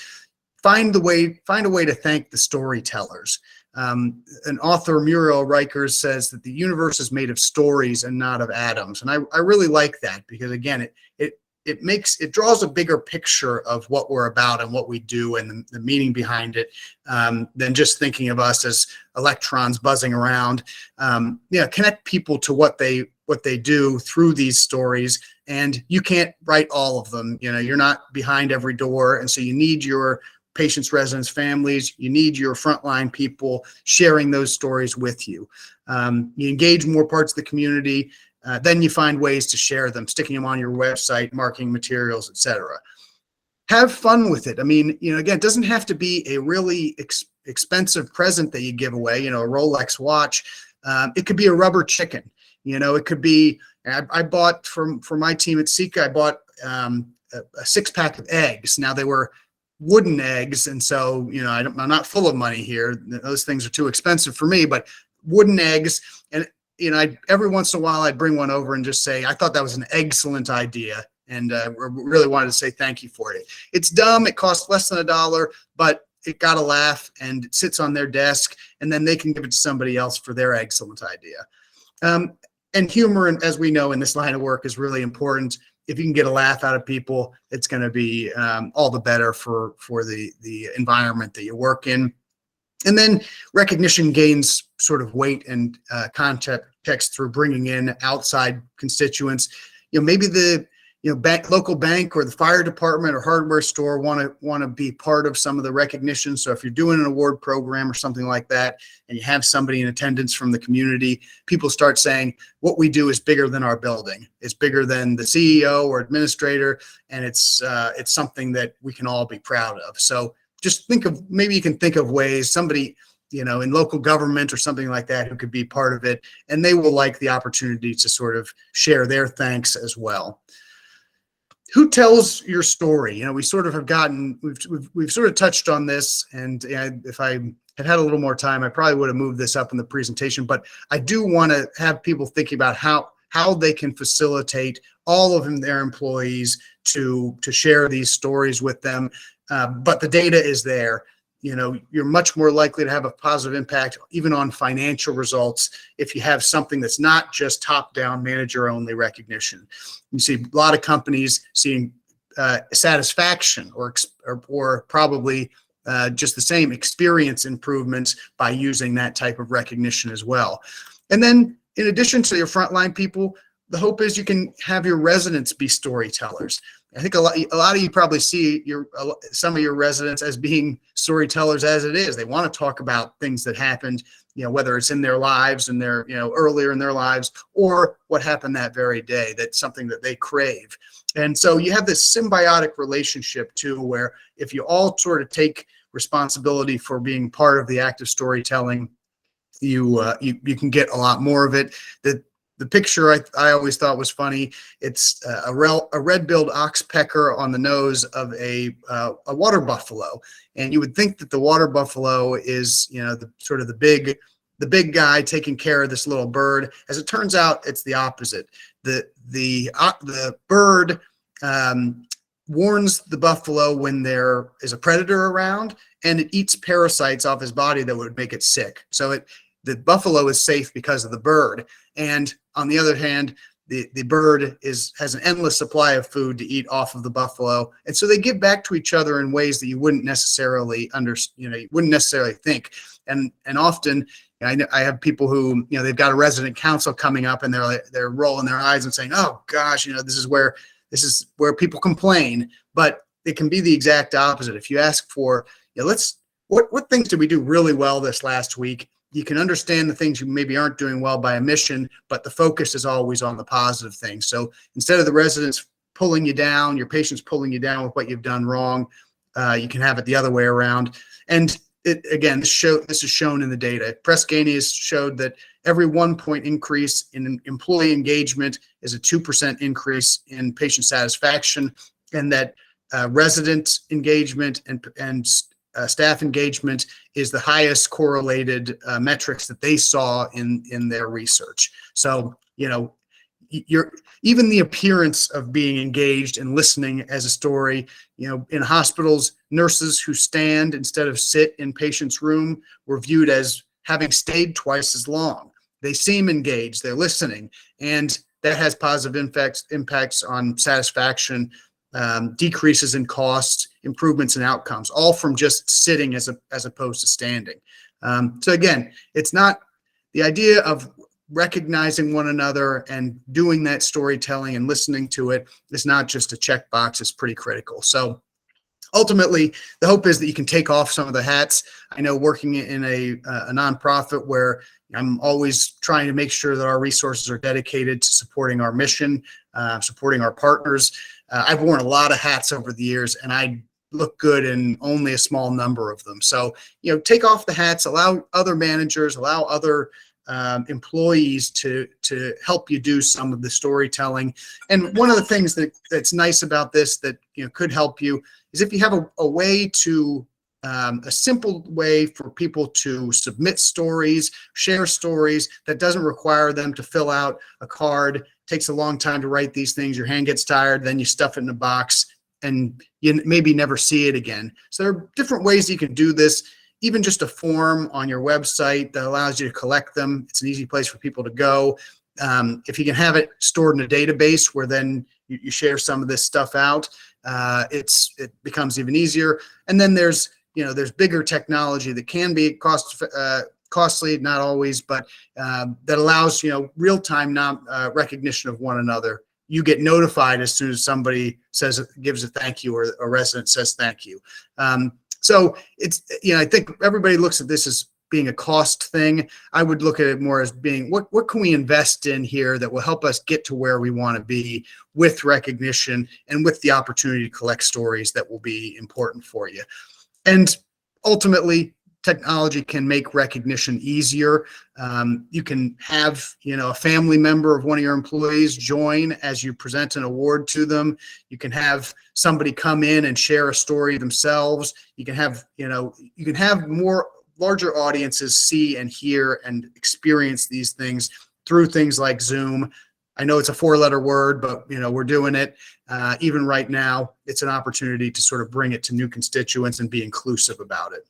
Find a way to thank the storytellers. An author, Muriel Rikers, says that the universe is made of stories and not of atoms. And I really like that because, again, it draws a bigger picture of what we're about and what we do and the meaning behind it than just thinking of us as electrons buzzing around. Connect people to what they do through these stories. And you can't write all of them. You're not behind every door. And so you need your patients, residents, families. You need your frontline people sharing those stories with you. You engage more parts of the community. Then you find ways to share them, sticking them on your website, marketing materials, etc. Have fun with it. I mean, again, it doesn't have to be a really expensive present that you give away, a Rolex watch. It could be a rubber chicken. It could be, I bought for my team at Sika, I bought a 6-pack of eggs. Now they were wooden eggs. And so, I'm not full of money here. Those things are too expensive for me, but wooden eggs. And every once in a while, I'd bring one over and just say, I thought that was an excellent idea. And really wanted to say thank you for it. It's dumb. It costs less than $1, but it got a laugh and it sits on their desk. And then they can give it to somebody else for their excellent idea. And humor, and as we know in this line of work, is really important. If you can get a laugh out of people, it's going to be all the better for the environment that you work in. And then recognition gains sort of weight and context through bringing in outside constituents. Maybe the local bank or the fire department or hardware store want to be part of some of the recognition. So if you're doing an award program or something like that, and you have somebody in attendance from the community, people start saying, what we do is bigger than our building. It's bigger than the CEO or administrator, and it's something that we can all be proud of. So just maybe you can think of ways somebody, in local government or something like that who could be part of it, and they will like the opportunity to sort of share their thanks as well. Who tells your story? We sort of have we've sort of touched on this, and if I had a little more time, I probably would have moved this up in the presentation, but I do want to have people thinking about how they can facilitate all of their employees to share these stories with them. But the data is there. You're much more likely to have a positive impact even on financial results if you have something that's not just top-down manager-only recognition. You see a lot of companies seeing satisfaction or probably just the same experience improvements by using that type of recognition as well. And then in addition to your frontline people, the hope is you can have your residents be storytellers. I think a lot of you probably see some of your residents as being storytellers as it is. They want to talk about things that happened, whether it's in their lives and their, earlier in their lives, or what happened that very day. That's something that they crave. And so you have this symbiotic relationship too, where if you all sort of take responsibility for being part of the act of storytelling, you can get a lot more of it. The picture I always thought was funny. It's a red-billed oxpecker on the nose of a water buffalo, and you would think that the water buffalo is the big guy taking care of this little bird. As it turns out, it's the opposite. The bird warns the buffalo when there is a predator around, and it eats parasites off his body that would make it sick. So the buffalo is safe because of the bird. And on the other hand, the bird has an endless supply of food to eat off of the buffalo. And so they give back to each other in ways that you wouldn't necessarily think. And often I have people who, they've got a resident council coming up and they're rolling their eyes and saying, oh gosh, this is where people complain. But it can be the exact opposite. If you ask for, what things did we do really well this last week? You can understand the things you maybe aren't doing well by omission, but the focus is always on the positive things. So instead of the residents pulling you down, your patients pulling you down with what you've done wrong, you can have it the other way around. And this is shown in the data. Press Ganey showed that every 1 point increase in employee engagement is a 2% increase in patient satisfaction, and that resident engagement and staff engagement is the highest correlated metrics that they saw in their research. So, even the appearance of being engaged and listening as a story, in hospitals, nurses who stand instead of sit in patients' room were viewed as having stayed twice as long. They seem engaged, they're listening, and that has positive impacts on satisfaction, decreases in costs, improvements in outcomes, all from just sitting as opposed to standing. So again, it's not the idea of recognizing one another and doing that storytelling and listening to it is not just a checkbox, it's pretty critical. So ultimately, the hope is that you can take off some of the hats. I know working in a nonprofit where I'm always trying to make sure that our resources are dedicated to supporting our mission, supporting our partners. I've worn a lot of hats over the years, and I look good in only a small number of them. So, take off the hats, allow other managers, allow other employees to help you do some of the storytelling. And one of the things that's nice about this that could help you is if you have a way to a simple way for people to submit stories, share stories that doesn't require them to fill out a card. Takes a long time to write these things. Your hand gets tired, then you stuff it in a box and you maybe never see it again. So there are different ways you can do this. Even just a form on your website that allows you to collect them. It's an easy place for people to go. If you can have it stored in a database where then you share some of this stuff out, it becomes even easier. And then there's bigger technology that can be costly, not always, but that allows real-time recognition of one another. You get notified as soon as somebody gives a thank you or a resident says thank you. So it's, I think everybody looks at this as being a cost thing. I would look at it more as being what can we invest in here that will help us get to where we want to be with recognition and with the opportunity to collect stories that will be important for you. And ultimately, technology can make recognition easier. You can have, a family member of one of your employees join as you present an award to them. You can have somebody come in and share a story themselves. You can have, more larger audiences see and hear and experience these things through things like Zoom. I know it's a 4-letter word, but we're doing it. Even right now, it's an opportunity to sort of bring it to new constituents and be inclusive about it.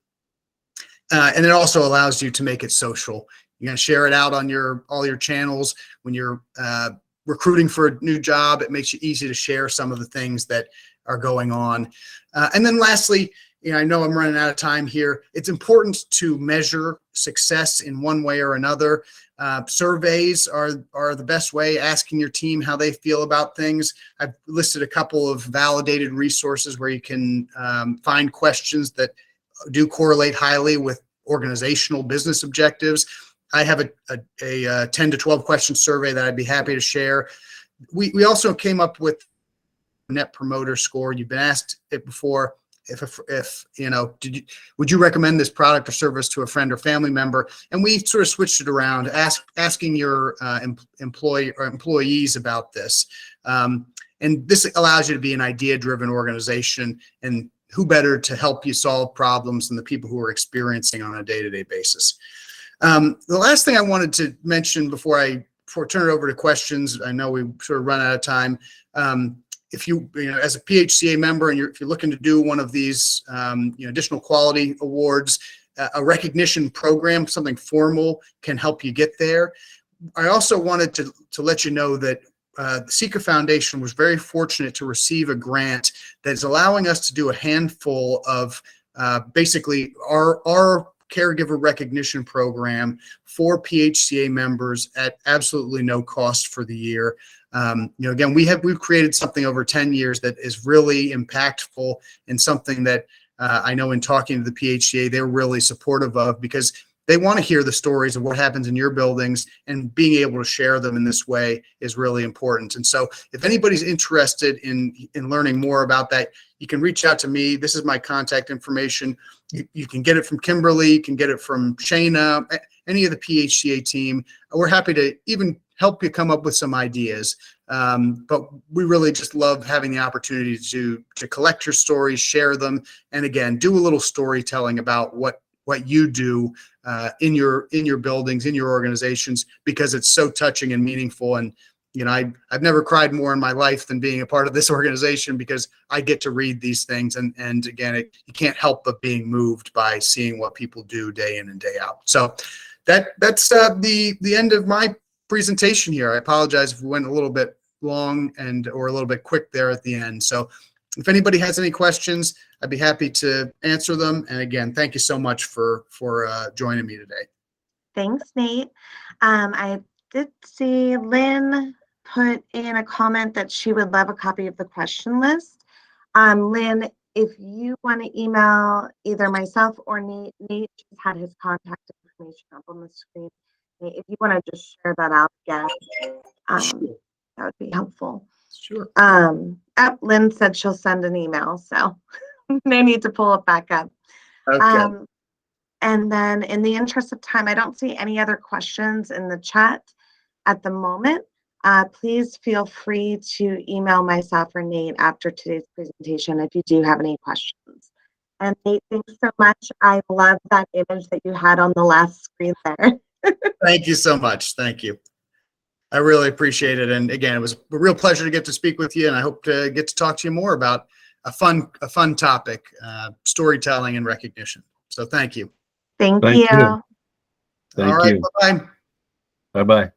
And it also allows you to make it social. You're going to share it out on all your channels. When you're recruiting for a new job, it makes it easy to share some of the things that are going on. And then lastly, I know I'm running out of time here. It's important to measure success in one way or another. Surveys are the best way, asking your team how they feel about things. I've listed a couple of validated resources where you can find questions that do correlate highly with organizational business objectives. I have a 10 to 12 question survey that I'd be happy to share. We also came up with Net Promoter Score. You've been asked it before. If would you recommend this product or service to a friend or family member? And we sort of switched it around, asking your employees about this. And this allows you to be an idea-driven organization, and who better to help you solve problems than the people who are experiencing on a day-to-day basis. The last thing I wanted to mention before I turn it over to questions, I know we sort of run out of time. If you as a PHCA member, and if you're looking to do one of these additional quality awards, a recognition program, something formal, can help you get there. I also wanted to let you know that the Seeker Foundation was very fortunate to receive a grant that's allowing us to do a handful of basically our caregiver recognition program for PHCA members at absolutely no cost for the year. Again, we've created something over 10 years that is really impactful, and something that I know in talking to the PHCA, they're really supportive of, because they want to hear the stories of what happens in your buildings, and being able to share them in this way is really important. And so if anybody's interested in learning more about that, you can reach out to me. This is my contact information. You can get it from Kimberly, you can get it from Shayna, any of the PHCA team. We're happy to even help you come up with some ideas. But we really just love having the opportunity to collect your stories, share them, and again, do a little storytelling about what you do in your buildings, in your organizations, because it's so touching and meaningful. And I've never cried more in my life than being a part of this organization, because I get to read these things, and again, you can't help but being moved by seeing what people do day in and day out. So that's the end of my presentation here. I apologize if we went a little bit long or a little bit quick there at the end. So if anybody has any questions, I'd be happy to answer them. And again, thank you so much for joining me today. Thanks, Nate. I did see Lynn put in a comment that she would love a copy of the question list. Lynn, if you want to email either myself or Nate just had his contact information up on the screen. Nate, if you want to just share that out again, Sure. that would be helpful. Sure. Lynn said she'll send an email, so no need to pull it back up. Okay. And then in the interest of time, I don't see any other questions in the chat at the moment. Please feel free to email myself or Nate after today's presentation if you do have any questions. And Nate, thanks so much. I love that image that you had on the last screen there. Thank you so much. Thank you. I really appreciate it. And again, it was a real pleasure to get to speak with you, and I hope to get to talk to you more about a fun topic, storytelling and recognition. So thank you. Thank you. Thank All right. you. Bye-bye. Bye-bye.